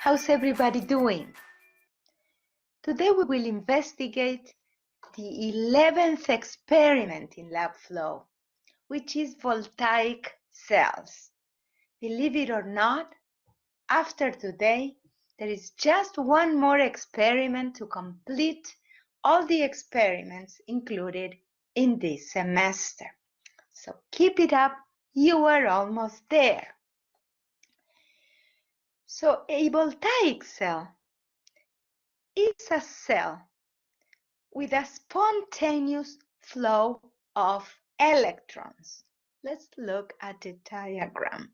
How's everybody doing? Today we will investigate the 11th experiment in Labflow, which is voltaic cells. Believe it or not, after today, there is just one more experiment to complete all the experiments included in this semester. So keep it up, you are almost there. So a voltaic cell is a cell with a spontaneous flow of electrons. Let's look at the diagram.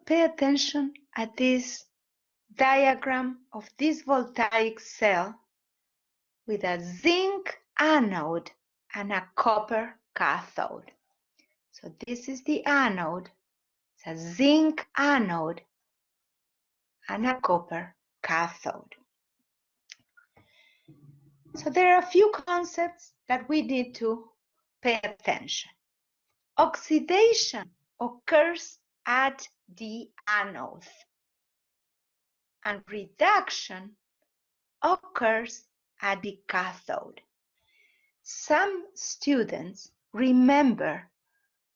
Pay attention at this diagram of this voltaic cell with a zinc anode and a copper cathode. So this is the anode, it's a zinc anode and a copper cathode. So there are a few concepts that we need to pay attention. Oxidation occurs at the anode, and reduction occurs at the cathode. Some students remember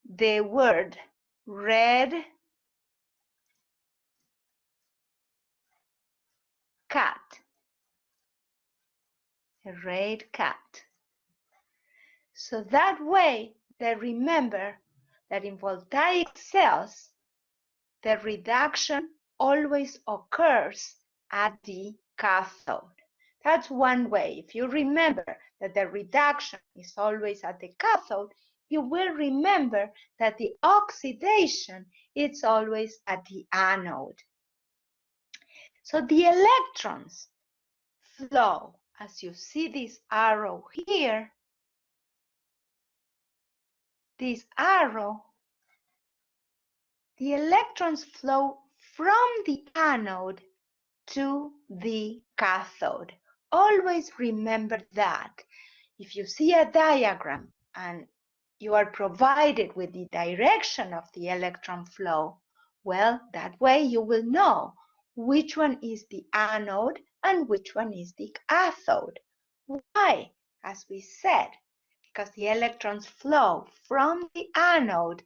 the word red cat, a red cat. So that way they remember that in voltaic cells, the reduction always occurs at the cathode. That's one way. If you remember that the reduction is always at the cathode, you will remember that the oxidation is always at the anode. So the electrons flow, as you see this arrow here, this arrow, the electrons flow from the anode to the cathode. Always remember that. If you see a diagram and you are provided with the direction of the electron flow, well, that way you will know which one is the anode and which one is the cathode. Why? As we said, because the electrons flow from the anode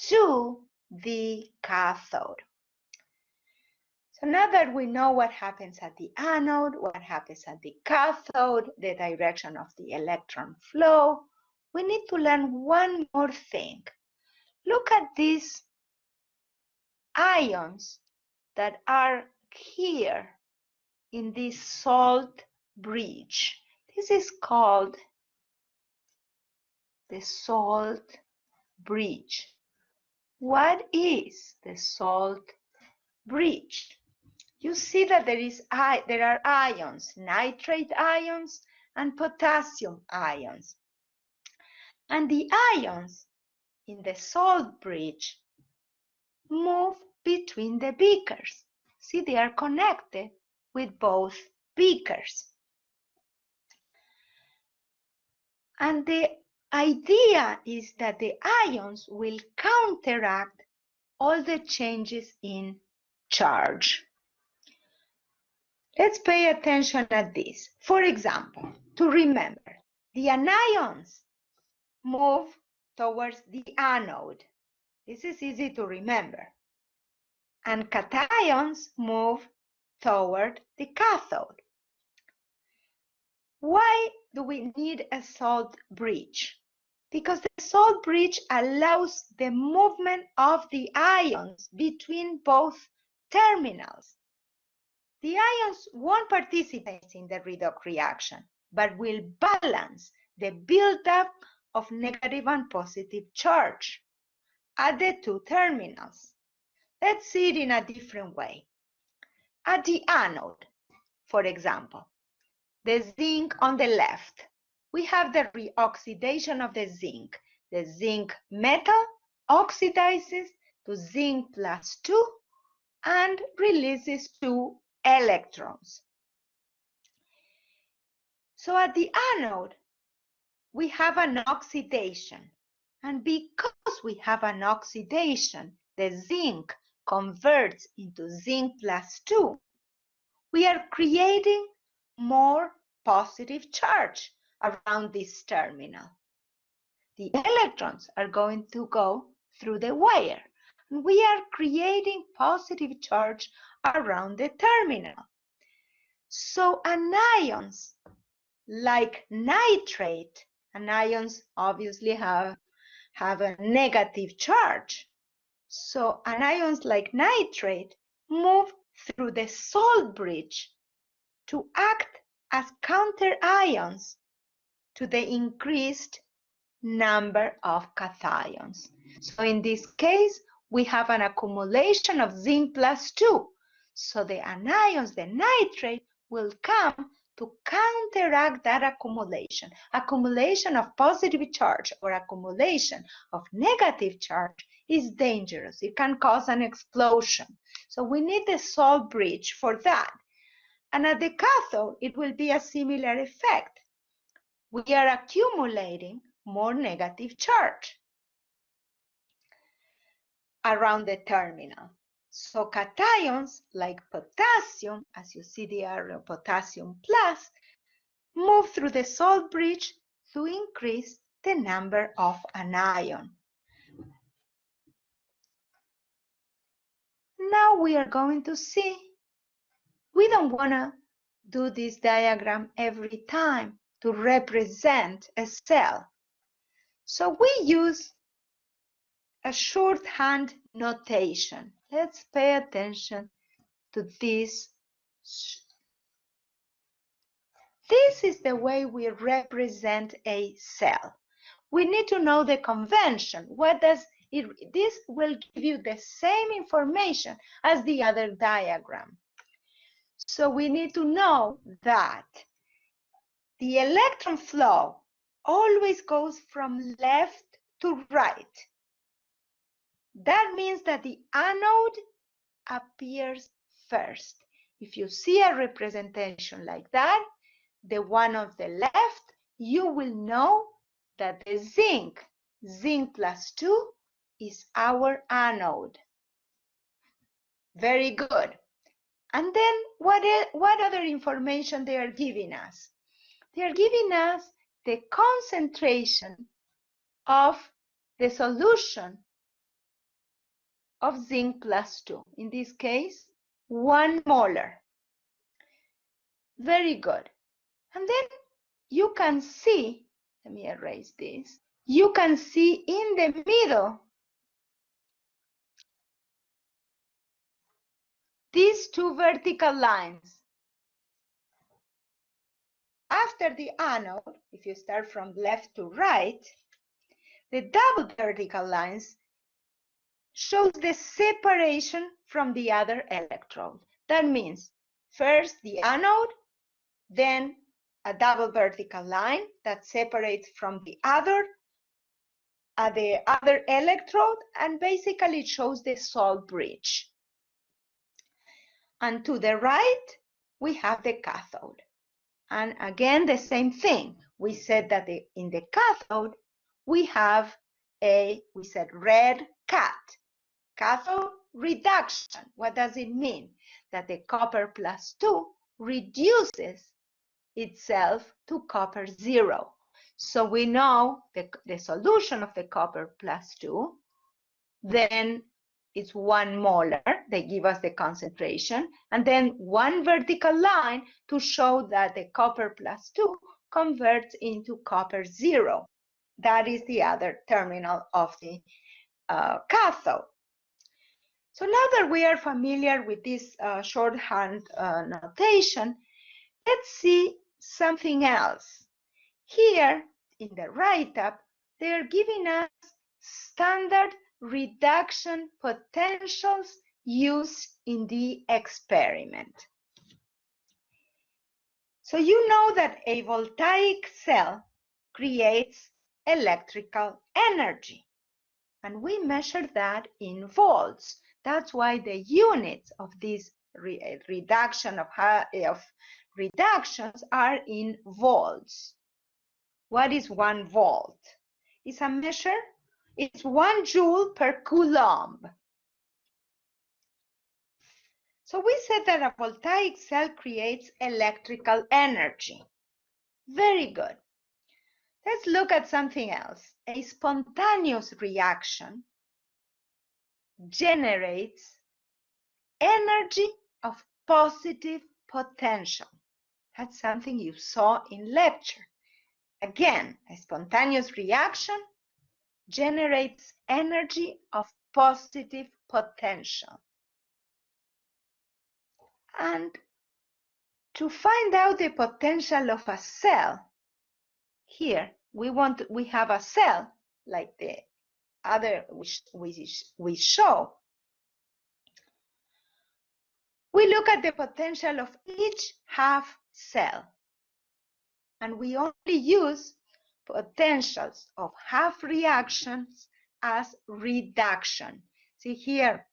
to the cathode. So now that we know what happens at the anode, what happens at the cathode, the direction of the electron flow, we need to learn one more thing. Look at these ions that are here in this salt bridge. This is called the salt bridge. What is the salt bridge? You see that there are ions, nitrate ions and potassium ions. And the ions in the salt bridge move between the beakers. See, they are connected with both beakers. And the idea is that the ions will counteract all the changes in charge. Let's pay attention at this. For example, to remember, the anions move towards the anode. This is easy to remember. And cations move toward the cathode. Why do we need a salt bridge? Because the salt bridge allows the movement of the ions between both terminals. The ions won't participate in the redox reaction, but will balance the buildup of negative and positive charge at the two terminals. Let's see it in a different way. At the anode, for example, the zinc on the left, we have the reoxidation of the zinc. The zinc metal oxidizes to zinc plus 2 and releases 2 electrons. So at the anode, we have an oxidation. And because we have an oxidation, the zinc converts into zinc +2, we are creating more positive charge around this terminal. The electrons are going to go through the wire, and we are creating positive charge around the terminal. So anions like nitrate, anions obviously have a negative charge. So anions like nitrate move through the salt bridge to act as counter ions to the increased number of cations. So in this case, we have an accumulation of zinc +2. So the anions, the nitrate, will come to counteract that accumulation. Accumulation of positive charge or accumulation of negative charge is dangerous. It can cause an explosion. So we need the salt bridge for that. And at the cathode, it will be a similar effect. We are accumulating more negative charge around the terminal. So cations like potassium, as you see the arrow potassium plus, move through the salt bridge to increase the number of anion. Now we are going to see, we don't want to do this diagram every time to represent a cell. So we use a shorthand notation. Let's pay attention to this. This is the way we represent a cell. We need to know the convention. What does it? This will give you the same information as the other diagram. So we need to know that the electron flow always goes from left to right. That means that the anode appears first. If you see a representation like that, the one on the left, you will know that the zinc +2, is our anode. Very good. And then what other information they are giving us? They are giving us the concentration of the solution of zinc +2. In this case, 1 molar. Very good. And then you can see, let me erase this. You can see in the middle these two vertical lines. After the anode, if you start from left to right, the double vertical lines shows the separation from the other electrode. That means first the anode, then a double vertical line that separates from the other electrode, and basically it shows the salt bridge. And to the right, we have the cathode. And again, the same thing. We said that in the cathode, we have we said red cat. Cathode reduction. What does it mean? That the copper +2 reduces itself to copper 0. So we know the solution of the copper +2, then it's 1 molar. They give us the concentration, and then one vertical line to show that the copper +2 converts into copper 0. That is the other terminal of the cathode. So now that we are familiar with this shorthand notation, let's see something else. Here in the write-up, they are giving us standard reduction potentials used in the experiment. So you know that a voltaic cell creates electrical energy, and we measure that in volts. That's why the units of this reduction of reductions are in volts. What is 1 volt? It's a measure. It's 1 joule per coulomb. So we said that a voltaic cell creates electrical energy. Very good. Let's look at something else. A spontaneous reaction generates energy of positive potential. That's something you saw in lecture. Again, a spontaneous reaction generates energy of positive potential. And to find out the potential of a cell, here we have a cell like the other which we show. We look at the potential of each half cell, and we only use potentials of half reactions as reduction. See here,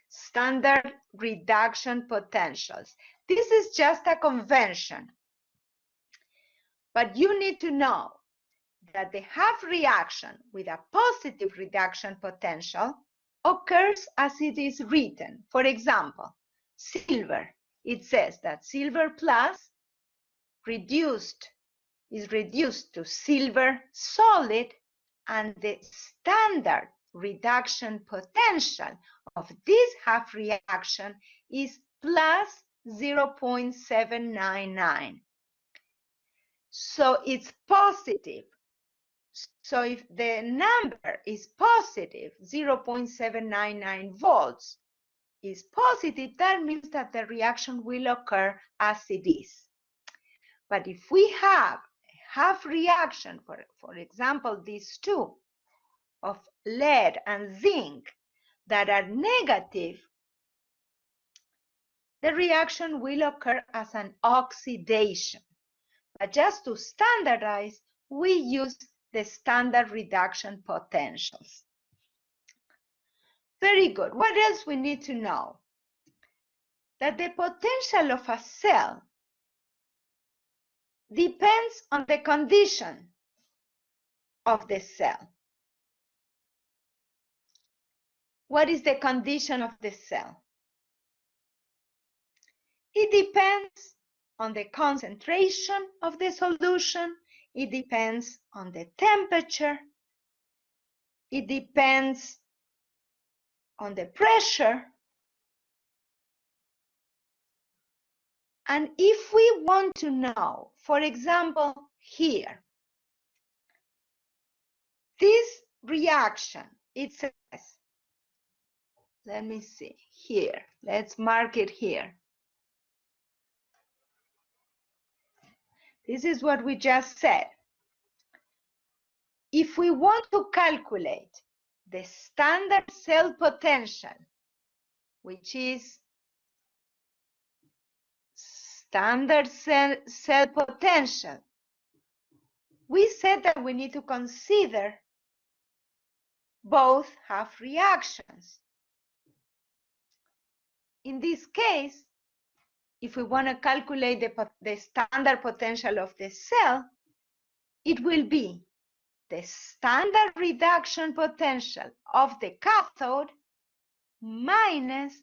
standard reduction potentials. This is just a convention, but you need to know that the half reaction with a positive reduction potential occurs as it is written. For example, silver. It says that silver plus is reduced to silver solid, and the standard reduction potential of this half reaction is plus 0.799. So it's positive. So if the number is positive, 0.799 volts is positive, that means that the reaction will occur as it is. But if we have a half reaction, for example, these two of lead and zinc that are negative, the reaction will occur as an oxidation. But just to standardize, we use the standard reduction potentials. Very good. What else we need to know? That the potential of a cell depends on the condition of the cell. What is the condition of the cell? It depends on the concentration of the solution. It depends on the temperature. It depends on the pressure. And if we want to know, for example, here, this reaction, it says, let me see here, let's mark it here. This is what we just said. If we want to calculate the standard cell potential, which is standard cell potential, we said that we need to consider both half reactions. In this case, if we want to calculate the standard potential of the cell, it will be the standard reduction potential of the cathode minus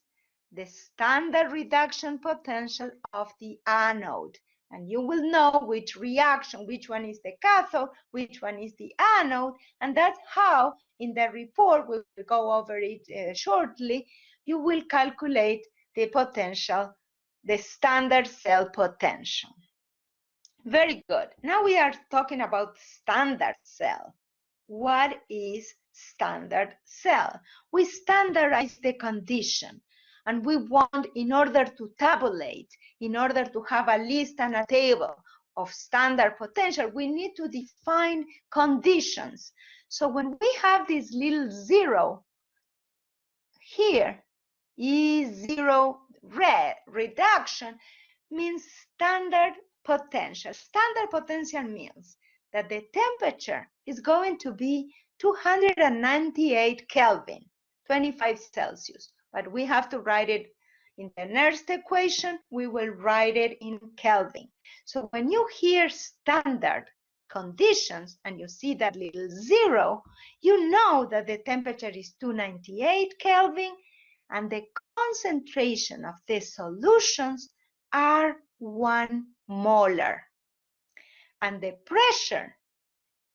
the standard reduction potential of the anode. And you will know which reaction, which one is the cathode, which one is the anode, and that's how in the report, we will go over it shortly, you will calculate the potential, the standard cell potential. Very good. Now we are talking about standard cell. What is standard cell? We standardize the condition, and we want, in order to tabulate, in order to have a list and a table of standard potential, we need to define conditions. So when we have this little zero here, E0 red reduction means standard potential. Standard potential means that the temperature is going to be 298 Kelvin, 25 Celsius. But we have to write it in the Nernst equation, we will write it in Kelvin. So when you hear standard conditions and you see that little zero, you know that the temperature is 298 Kelvin and the concentration of the solutions are 1 molar. And the pressure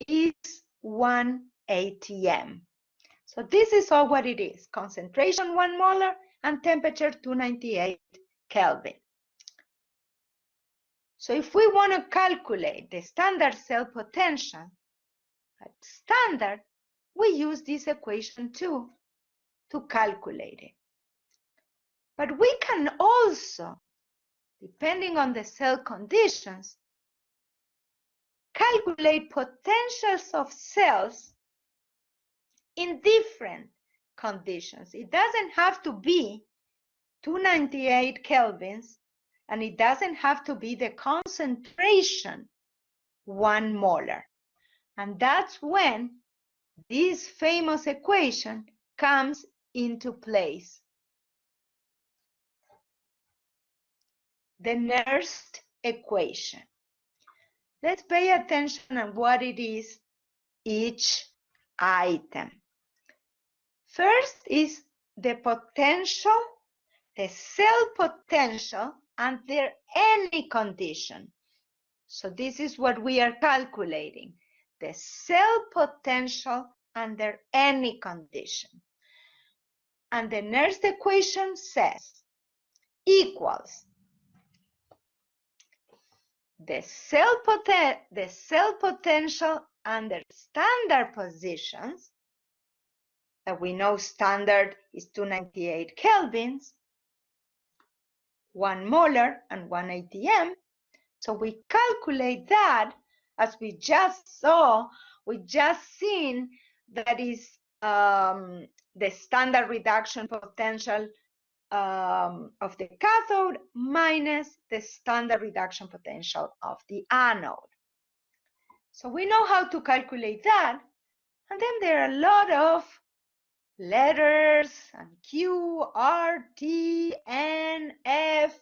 is 1 atm. So this is all what it is. Concentration 1 molar and temperature 298 Kelvin. So if we want to calculate the standard cell potential at standard, we use this equation too to calculate it. But we can also, depending on the cell conditions, calculate potentials of cells in different conditions. It doesn't have to be 298 kelvins, and it doesn't have to be the concentration 1 molar. And that's when this famous equation comes into place. The Nernst equation. Let's pay attention on what it is each item. First is the potential, the cell potential under any condition. So this is what we are calculating, the cell potential under any condition. And the Nernst equation says equals the cell potential under standard positions, that we know standard is 298 kelvins, 1 molar and 1 atm. So we calculate that, as we just saw, we just seen that is the standard reduction potential of the cathode minus the standard reduction potential of the anode. So we know how to calculate that. And then there are a lot of letters and Q, R, T, N, F.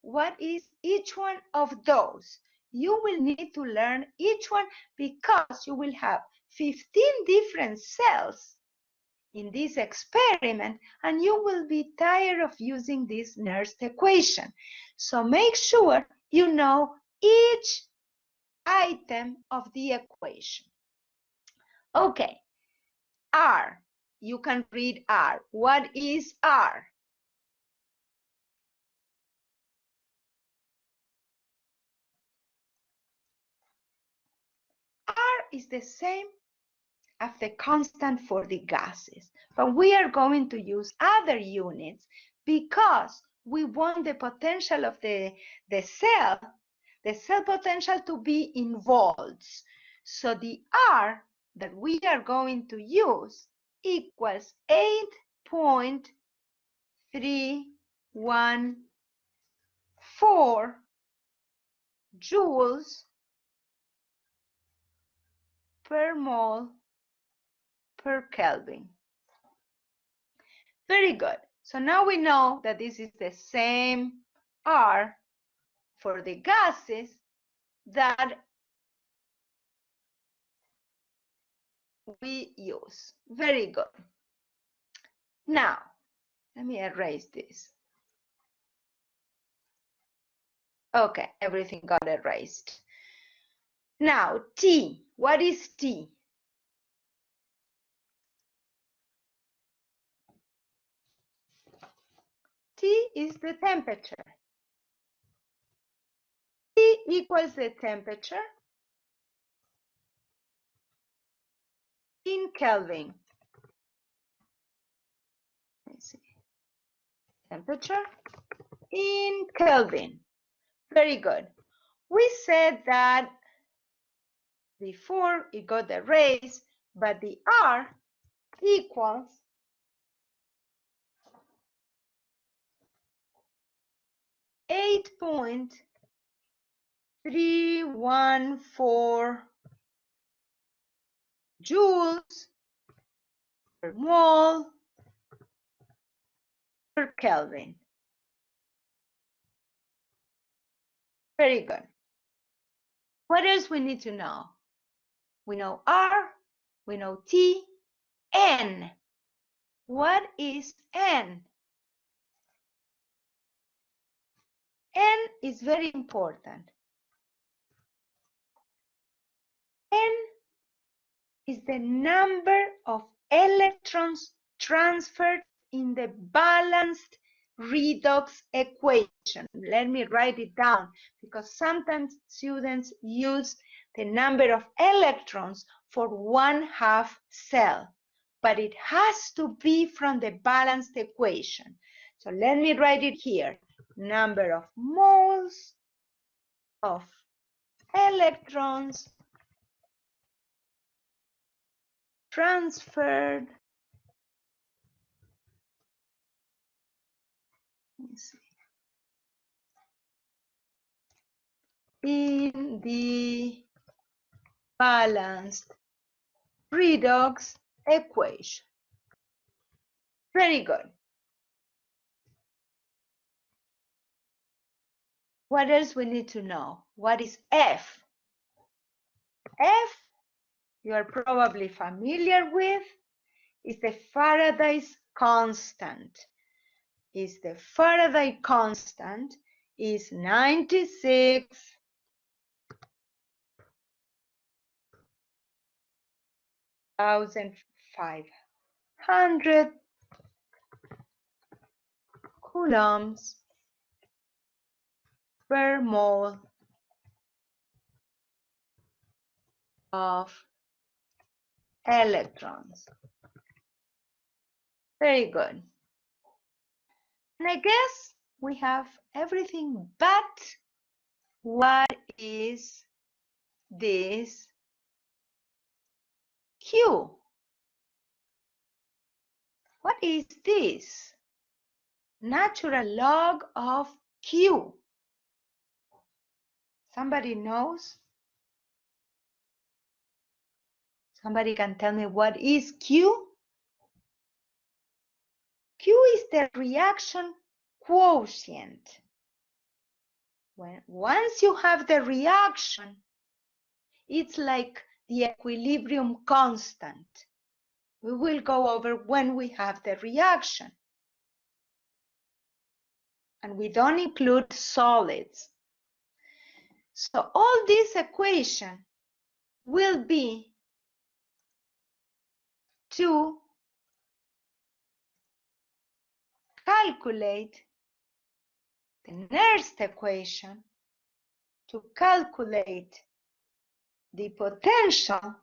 What is each one of those? You will need to learn each one because you will have 15 different cells in this experiment, and you will be tired of using this Nernst equation. So make sure you know each item of the equation. Okay, R. You can read R. What is R? R is the same as the constant for the gases, but we are going to use other units because we want the potential of the cell potential to be in volts. So the R that we are going to use equals 8.314 joules per mole per Kelvin. Very good. So now we know that this is the same R for the gases that we use. Very good. Now, let me erase this. Okay, everything got erased. Now, T. What is T? T is the temperature. T equals the temperature in Kelvin. Let's see. Temperature in Kelvin. Very good. We said that before it got erased, but the R equals 8.314 joules per mole per Kelvin. Very good. What else we need to know? We know R, we know T, N. What is N? N is very important. N is the number of electrons transferred in the balanced redox equation. Let me write it down because sometimes students use the number of electrons for 1/2 cell, but it has to be from the balanced equation. So let me write it here. Number of moles of electrons transferred in the balanced redox equation. Very good. What else we need to know? What is F? F, you are probably familiar with, is the Faraday's constant. The Faraday constant is 96,500 coulombs per mole of electrons. Very good. And I guess we have everything but what is this Q? What is this? Natural log of Q. Somebody knows? Somebody can tell me what is Q? Q is the reaction quotient. Once you have the reaction, it's like the equilibrium constant. We will go over when we have the reaction. And we don't include solids. So all this equation will be to calculate the Nernst equation, to calculate the potential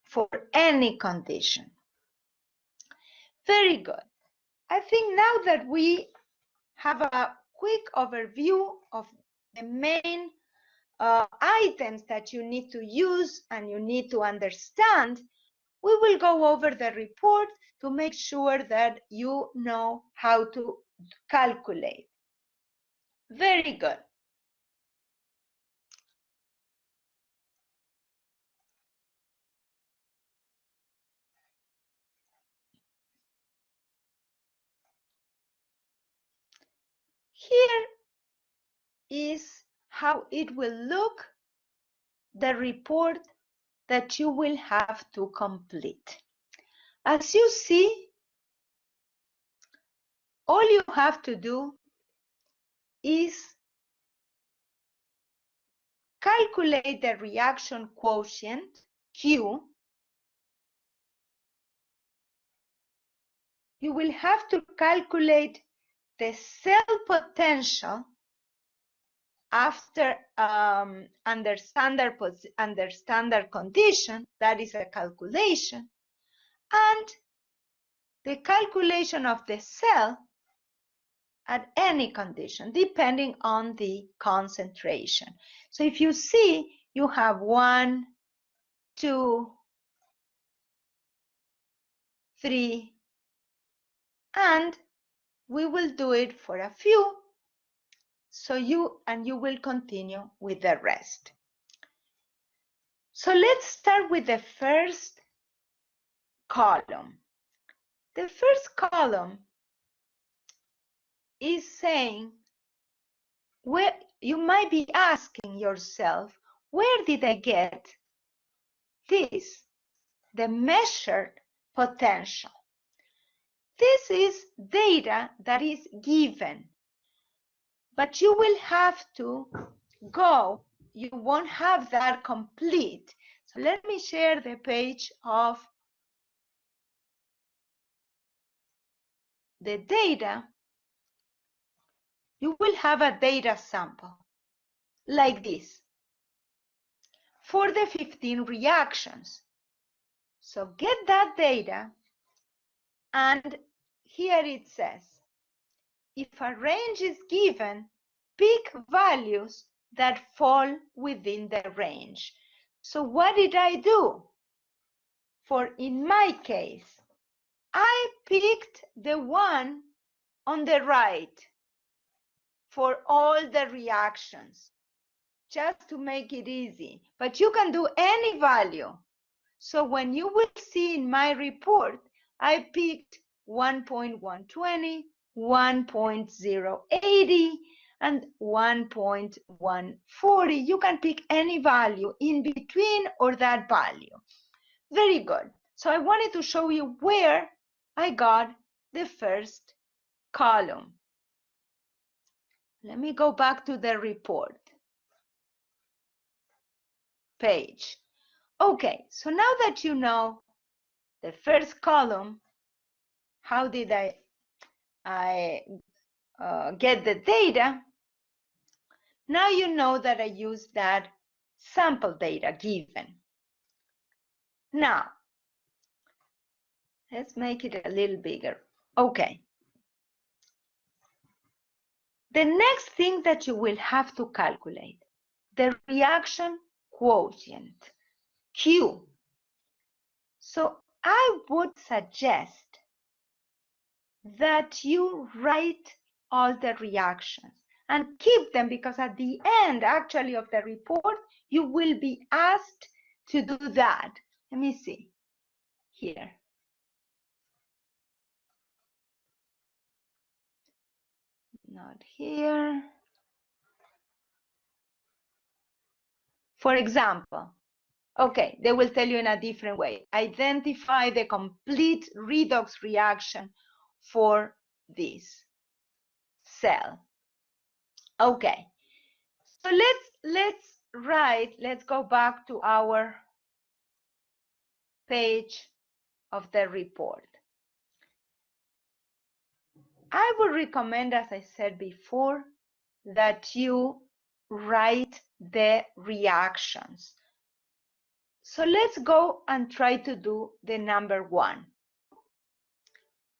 for any condition. Very good. I think now that we have a quick overview of the main items that you need to use and you need to understand, we will go over the report to make sure that you know how to calculate. Very good. Here is how it will look, the report that you will have to complete. As you see, all you have to do is calculate the reaction quotient, Q. You will have to calculate the cell potential after under standard condition, that is a calculation, and the calculation of the cell at any condition, depending on the concentration. So if you see, you have 1, 2, 3, and we will do it for a few, so you will continue with the rest. So let's start with the first column. The first column is saying, where you might be asking yourself, where did I get this, the measured potential? This is data that is given but you will have to go. You won't have that complete. So let me share the page of the data. You will have a data sample like this for the 15 reactions. So get that data, and here it says, if a range is given, pick values that fall within the range. So what did I do? For in my case, I picked the one on the right for all the reactions, just to make it easy. But you can do any value. So when you will see in my report, I picked 1.120, 1.080, and 1.140. You can pick any value in between or that value. Very good. So I wanted to show you where I got the first column. Let me go back to the report page. Okay, so now that you know the first column, how did I get the data? Now you know that I use that sample data given. Now, let's make it a little bigger. Okay. The next thing that you will have to calculate, the reaction quotient, Q. So I would suggest that you write all the reactions and keep them, because at the end actually of the report, you will be asked to do that. Let me see here. Not here. For example, okay, they will tell you in a different way. Identify the complete redox reaction for this cell. Okay, so let's go back to our page of the report. I would recommend, as I said before, that you write the reactions. So let's go and try to do the number one.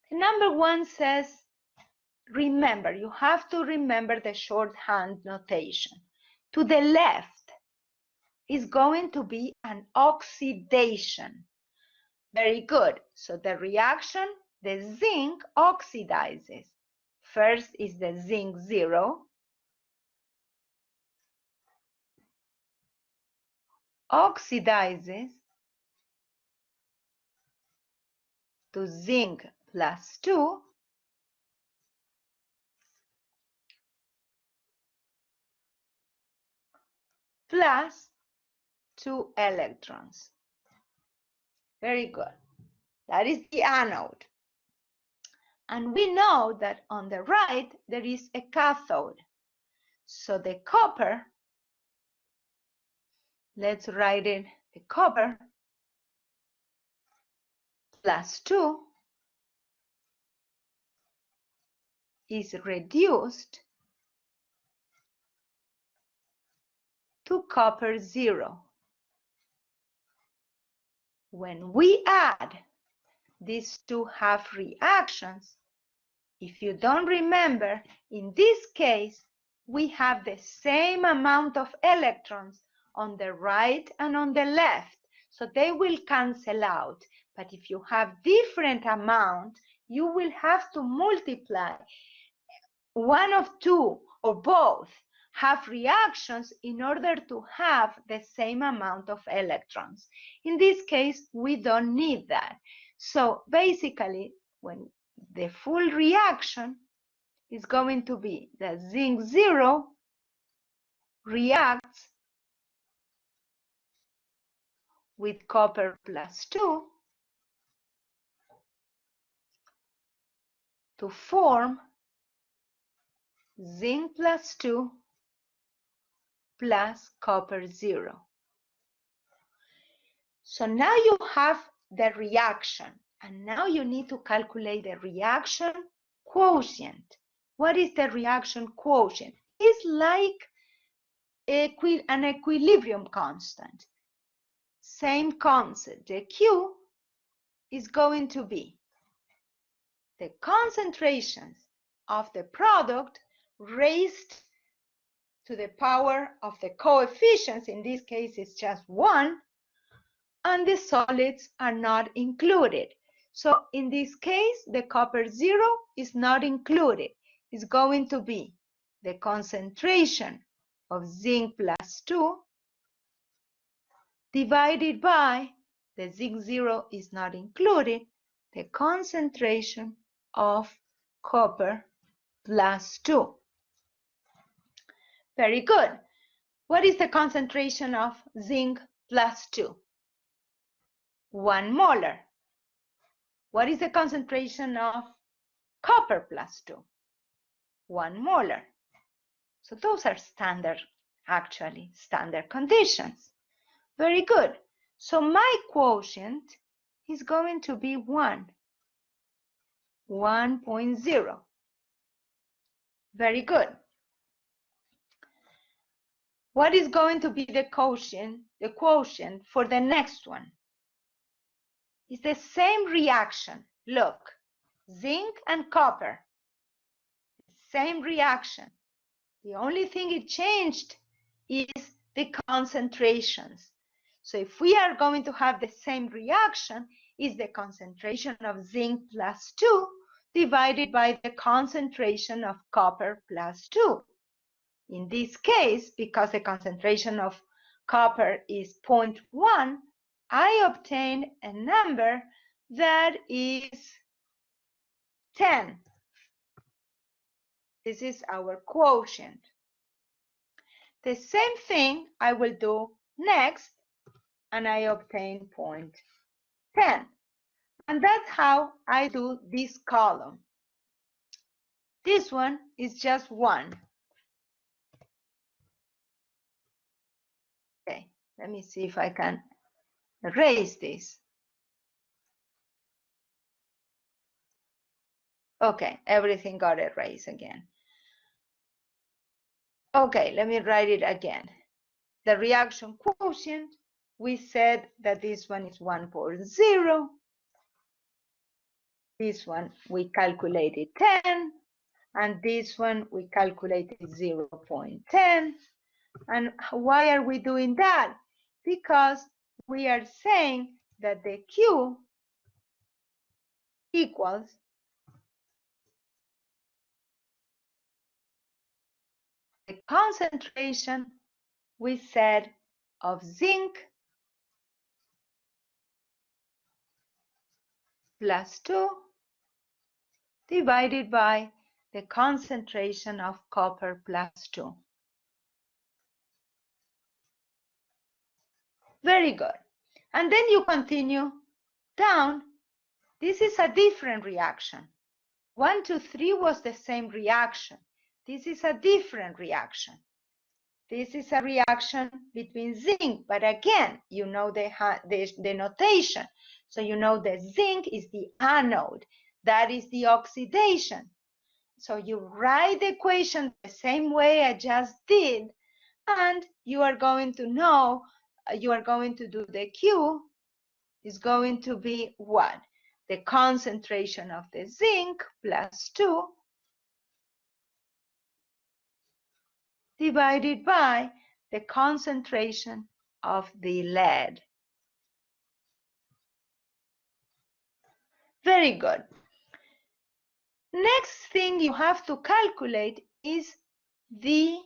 The number one says, remember, you have to remember the shorthand notation. To the left is going to be an oxidation. Very good. So the reaction, the zinc oxidizes. First is the zinc 0. Oxidizes to zinc +2, plus 2 electrons. Very good. That is the anode. And we know that on the right, there is a cathode. So the copper, let's write it, the copper +2 is reduced to copper 0. When we add these two half reactions, if you don't remember, in this case, we have the same amount of electrons on the right and on the left, so they will cancel out. But if you have different amount, you will have to multiply one of two or both half reactions in order to have the same amount of electrons. In this case, we don't need that. So basically, when the full reaction is going to be the zinc 0 reacts with copper +2 to form zinc plus 2 plus copper 0. So now you have the reaction, and now you need to calculate the reaction quotient. What is the reaction quotient? It's like an equilibrium constant. Same concept. The Q is going to be the concentrations of the product raised to the power of the coefficients. In this case, it's just 1, and the solids are not included. So in this case, the copper 0 is not included. It's going to be the concentration of zinc plus 2 divided by the zinc 0 is not included, the concentration of copper plus 2. Very good. What is the concentration of zinc plus 2? 1 molar. What is the concentration of copper plus 2? 1 molar. So those are standard conditions. Very good. So my quotient is going to be 1.0. Very good. What is going to be the quotient for the next one? It's the same reaction. Look, zinc and copper, same reaction. The only thing it changed is the concentrations. So if we are going to have the same reaction, is the concentration of zinc plus 2 divided by the concentration of copper plus 2. In this case, because the concentration of copper is 0.1, I obtain a number that is 10. This is our quotient. The same thing I will do next, and I obtain 0.10. And that's how I do this column. This one is just 1. Okay, let me see if I can erase this. Okay, everything got erased again. Okay, let me write it again. The reaction quotient, we said that this one is 1.0. This one we calculated 10, and this one we calculated 0.10. And why are we doing that? Because we are saying that the Q equals the concentration, we said, of zinc plus 2 divided by the concentration of copper plus 2. Very good. And then you continue down. This is a different reaction. 1, 2, 3 was the same reaction. This is a different reaction. This is a reaction between zinc, but again, you know the notation. So you know the zinc is the anode. That is the oxidation. So you write the equation the same way I just did, and you are going to know, you are going to do the Q is going to be what? The concentration of the zinc plus 2 divided by the concentration of the lead. Very good. Next thing you have to calculate is the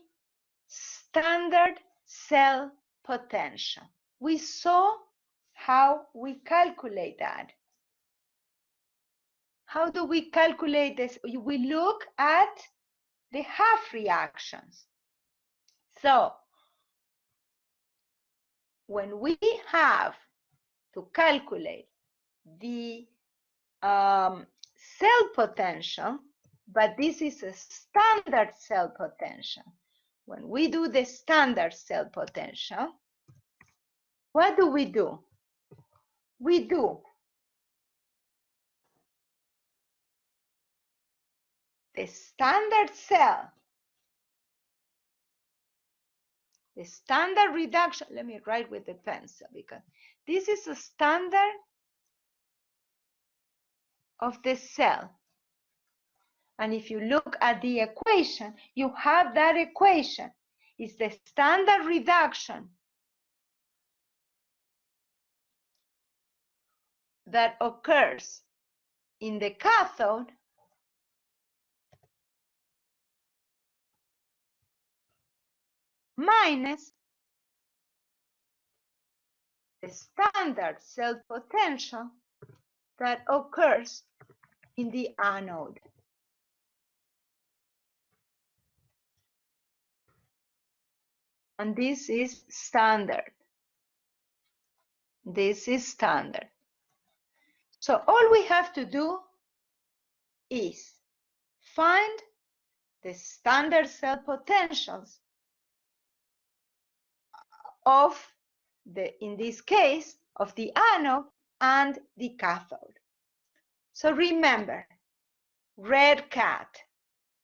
standard cell potential. We saw how we calculate that. How do we calculate this? We look at the half reactions. So when we have to calculate the cell potential, but this is a standard cell potential. When we do the standard cell potential, what do? We do the standard cell, the standard reduction. Let me write with the pencil because this is a standard of the cell. And if you look at the equation, you have that equation. It's the standard reduction that occurs in the cathode minus the standard cell potential that occurs in the anode. And this is standard. This is standard. So all we have to do is find the standard cell potentials of in this case, of the anode and the cathode. So remember, red cat,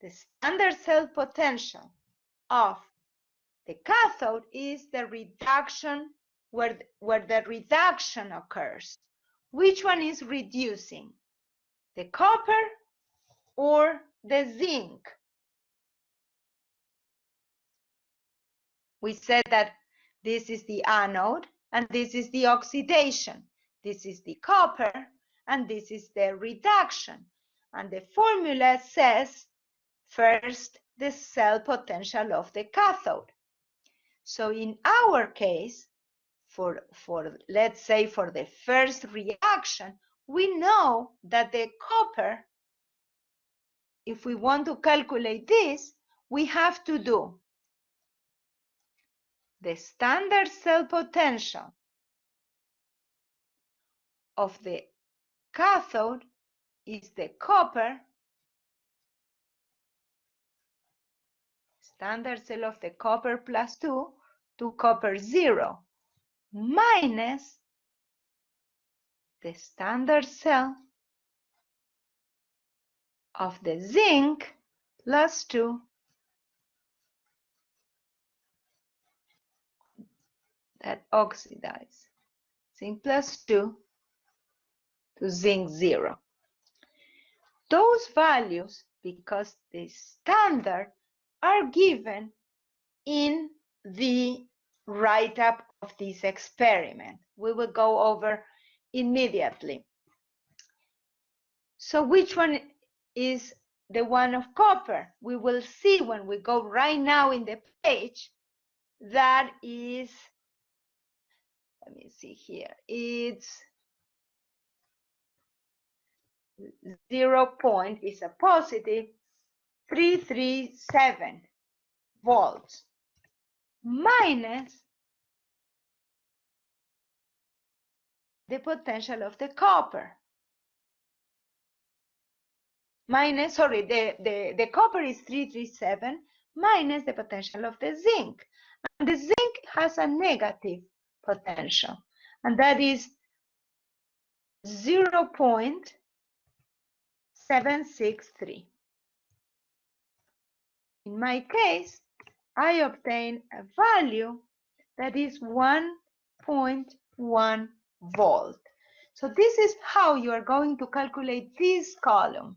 the standard cell potential of the cathode is the reduction where the reduction occurs. Which one is reducing? The copper or the zinc? We said that this is the anode and this is the oxidation. This is the copper and this is the reduction. And the formula says first the cell potential of the cathode. So in our case, for let's say for the first reaction, we know that the copper, if we want to calculate this, we have to do the standard cell potential of the cathode is the copper, standard cell of the copper plus 2 to copper 0, minus the standard cell of the zinc plus 2 that oxidize. Zinc plus 2 to zinc 0. Those values, because the standard, are given in the write-up of this experiment. We will go over immediately. So which one is the one of copper? We will see when we go right now in the page. That is, let me see here, it's 0 point is a positive 337 volts minus the potential of the copper. Minus, sorry, the copper is 337 minus the potential of the zinc. And the zinc has a negative potential, and that is 0.763. In my case, I obtain a value that is 1.1 volt. So this is how you are going to calculate this column.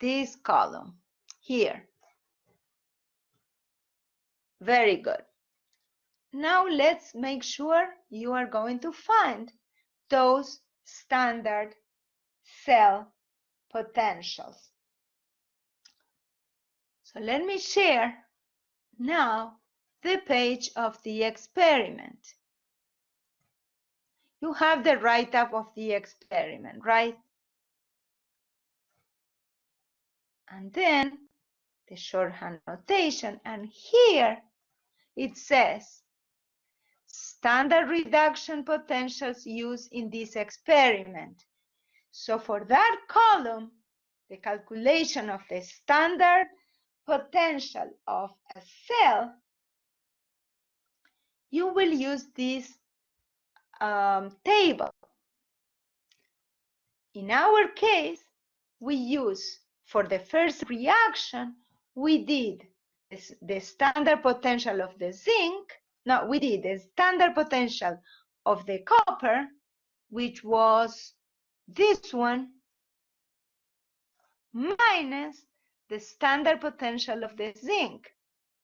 This column here. Very good. Now let's make sure you are going to find those standard cell potentials. So let me share now the page of the experiment. You have the write-up of the experiment, right? And then the shorthand notation, and here it says standard reduction potentials used in this experiment. So for that column, the calculation of the standard potential of a cell, you will use this table. In our case, we use, for the first reaction, we did the standard potential of the zinc. No, we did the standard potential of the copper, which was this one, minus the standard potential of the zinc,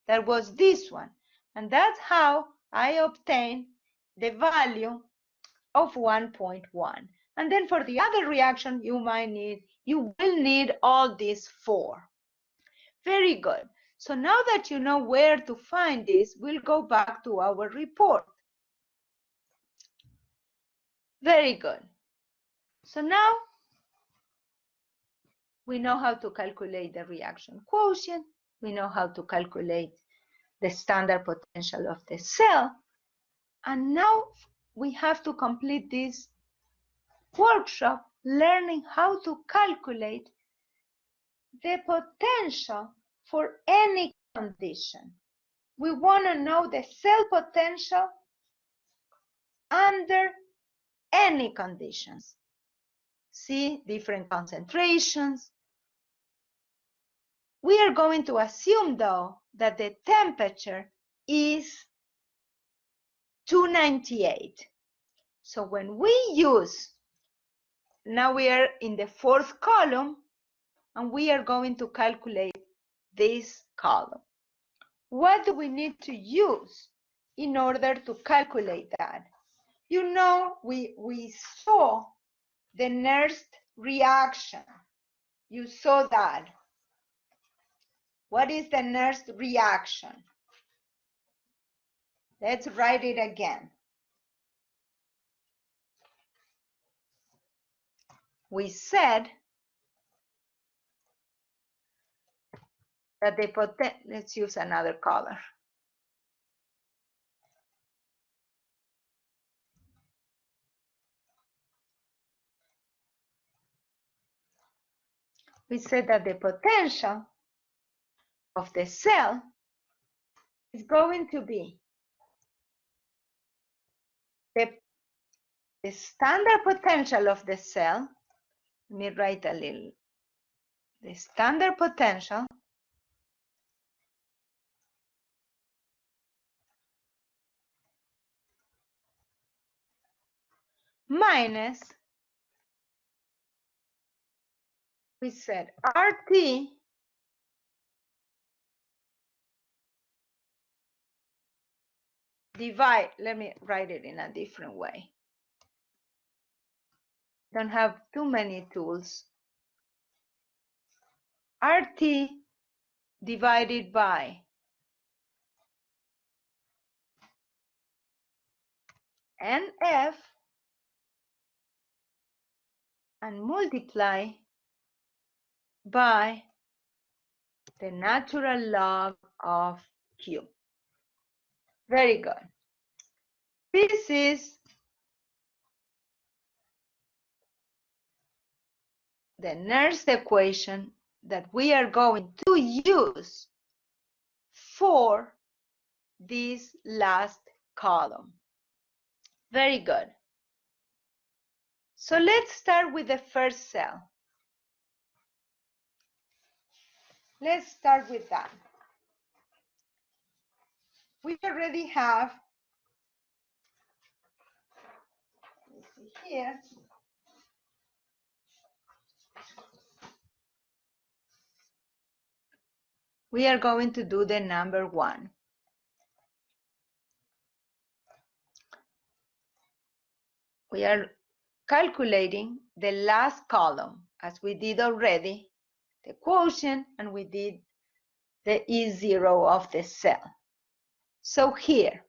that was this one. And that's how I obtained the value of 1.1. And then for the other reaction, you will need all these four. Very good. So now that you know where to find this, we'll go back to our report. Very good. So now we know how to calculate the reaction quotient. We know how to calculate the standard potential of the cell. And now we have to complete this workshop learning how to calculate the potential for any condition. We want to know the cell potential under any conditions. See, different concentrations. We are going to assume, though, that the temperature is 298. So when we use, now we are in the fourth column, and we are going to calculate this column. What do we need to use in order to calculate that? You know, we saw the Nernst reaction. You saw that. What is the Nernst reaction? Let's write it again. We said that let's use another color. We said that the potential of the cell is going to be the standard potential of the cell. Let me write a little. The standard potential minus, we said, RT divide, let me write it in a different way. Don't have too many tools. RT divided by NF and multiply by the natural log of Q. Very good. This is the Nernst equation that we are going to use for this last column. Very good. So let's start with the first cell. Let's start with that. We already have, let me see here. We are going to do the number 1. We are calculating the last column, as we did already, the quotient, and we did the E0 of the cell. So here,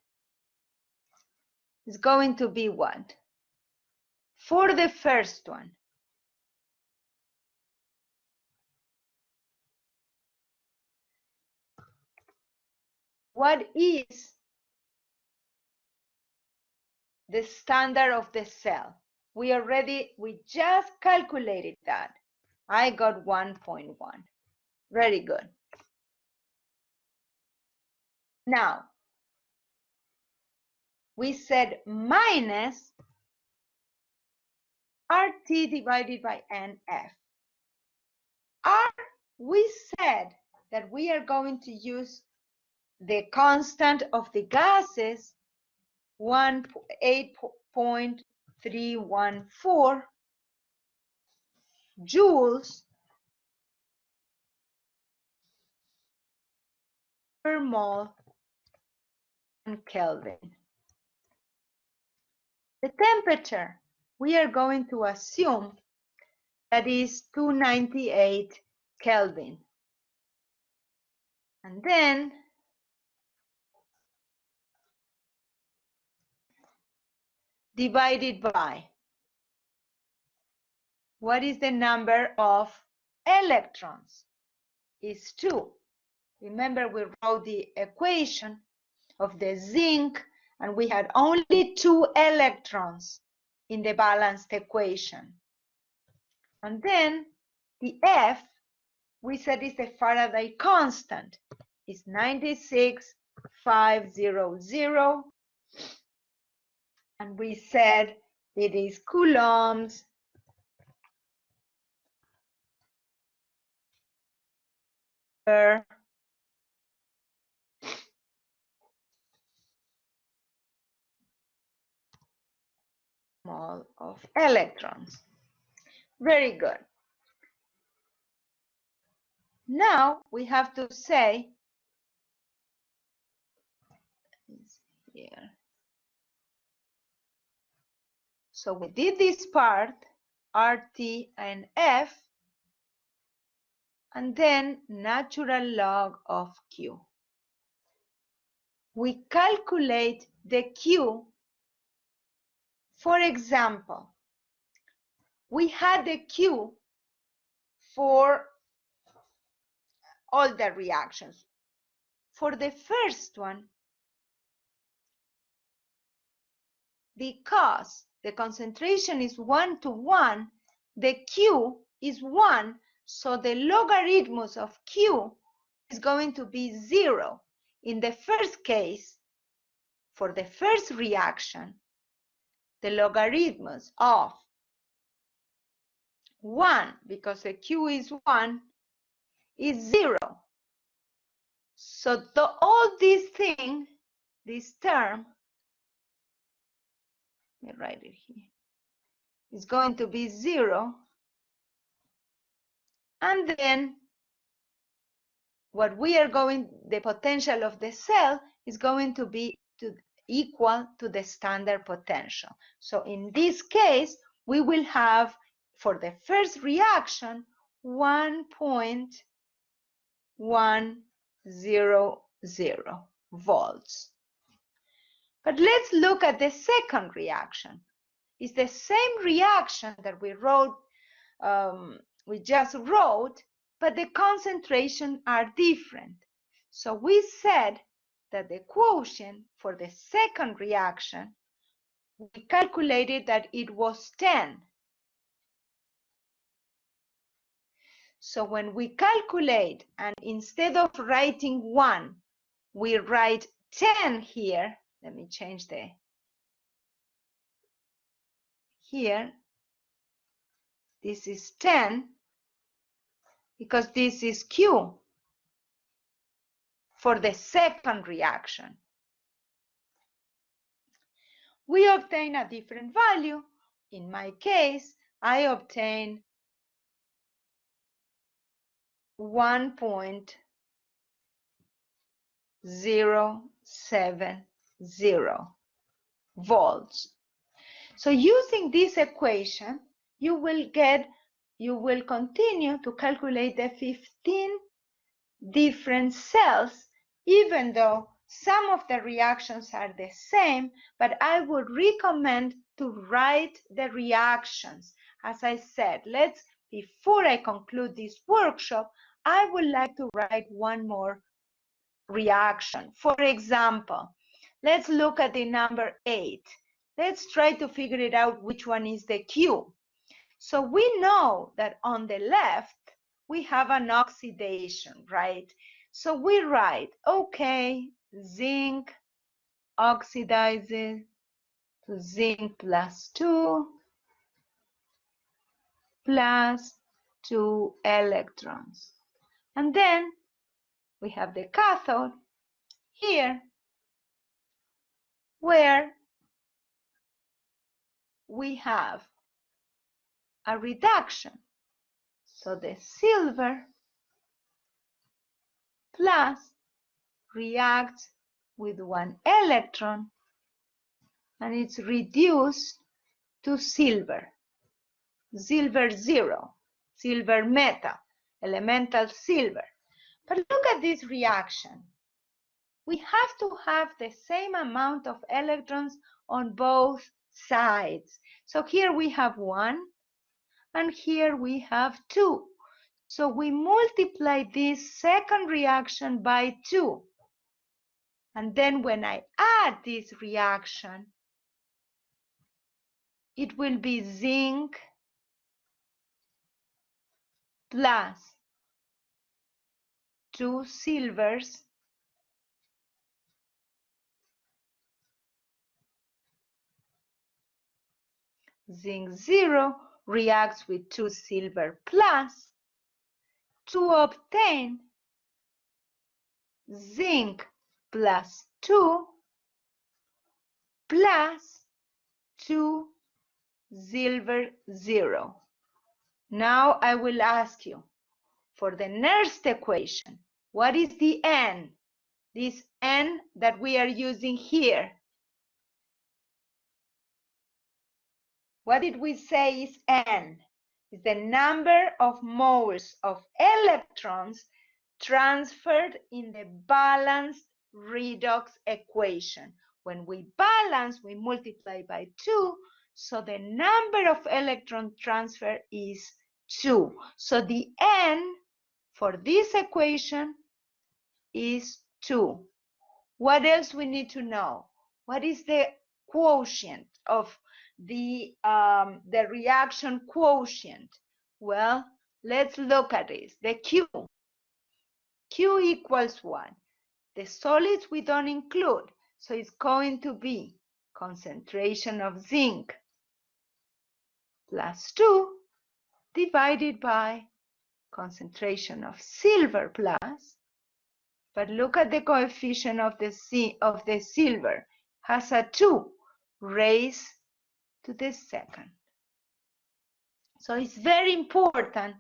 it's going to be what? For the first one, what is the standard of the cell. We just calculated that. I got 1.1. Very good. Now, we said minus RT divided by NF. We said that we are going to use the constant of the gases, 8.314 joules per mole and Kelvin. The temperature, we are going to assume that is 298 Kelvin. And then divided by, what is the number of electrons? Is 2. Remember, we wrote the equation of the zinc, and we had only 2 electrons in the balanced equation. And then the F, we said is the Faraday constant, is 96,500, and we said it is coulombs per mole of electrons. Very good. Now we have to say here. So we did this part, RT and F, and then natural log of Q. We calculate the Q. For example, we had the Q for all the reactions. For the first one, because the concentration is 1 to 1, the Q is 1, so the logarithmus of Q is going to be 0. In the first case, for the first reaction, the logarithmus of 1, because the Q is 1, is 0. So all these things, this term, let me write it here, is going to be 0. And then what we are going, the potential of the cell is going to be equal to the standard potential. So in this case, we will have, for the first reaction, 1.100 volts. But let's look at the second reaction. It's the same reaction that we just wrote, but the concentrations are different. So we said that the quotient for the second reaction, we calculated that it was 10. So when we calculate, and instead of writing 1, we write 10 here. Let me change here. This is 10, because this is Q for the second reaction. We obtain a different value. In my case, I obtain 1.070 volts. So using this equation, you will continue to calculate the 15 different cells, even though some of the reactions are the same, but I would recommend to write the reactions. As I said, before I conclude this workshop, I would like to write one more reaction. For example, let's look at the number 8. Let's try to figure it out which one is the Q. So we know that on the left, we have an oxidation, right? So we write, okay, zinc oxidizes to zinc plus 2 plus 2 electrons. And then we have the cathode here, where we have a reduction. So the silver plus reacts with 1 electron, and it's reduced to silver. Silver 0, silver metal, elemental silver. But look at this reaction. We have to have the same amount of electrons on both sides. So here we have 1, and here we have 2. So we multiply this second reaction by 2. And then when I add this reaction, it will be zinc plus 2 silvers zinc 0 reacts with 2 silver plus to obtain zinc plus 2 plus 2 silver 0. Now I will ask you, for the Nernst equation, what is the N? This N that we are using here. What did we say is N? It's the number of moles of electrons transferred in the balanced redox equation. When we balance, we multiply by 2, so the number of electron transfer is 2. So the N for this equation is 2. What else we need to know? What is the quotient of the reaction quotient? Well, let's look at this. The Q. Q equals 1. The solids we don't include, so it's going to be concentration of zinc plus 2 divided by concentration of silver plus, but look at the coefficient of the silver, has a 2 raised to the second. So it's very important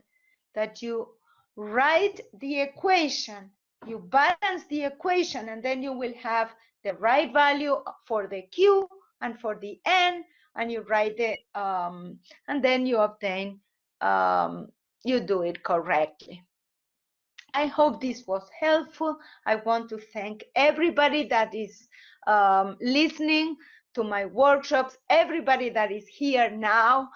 that you write the equation, you balance the equation, and then you will have the right value for the Q and for the N, and you write the, and then you obtain, you do it correctly. I hope this was helpful. I want to thank everybody that is listening to my workshops, everybody that is here now,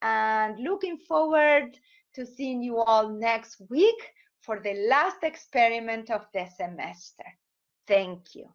and looking forward to seeing you all next week for the last experiment of the semester. Thank you.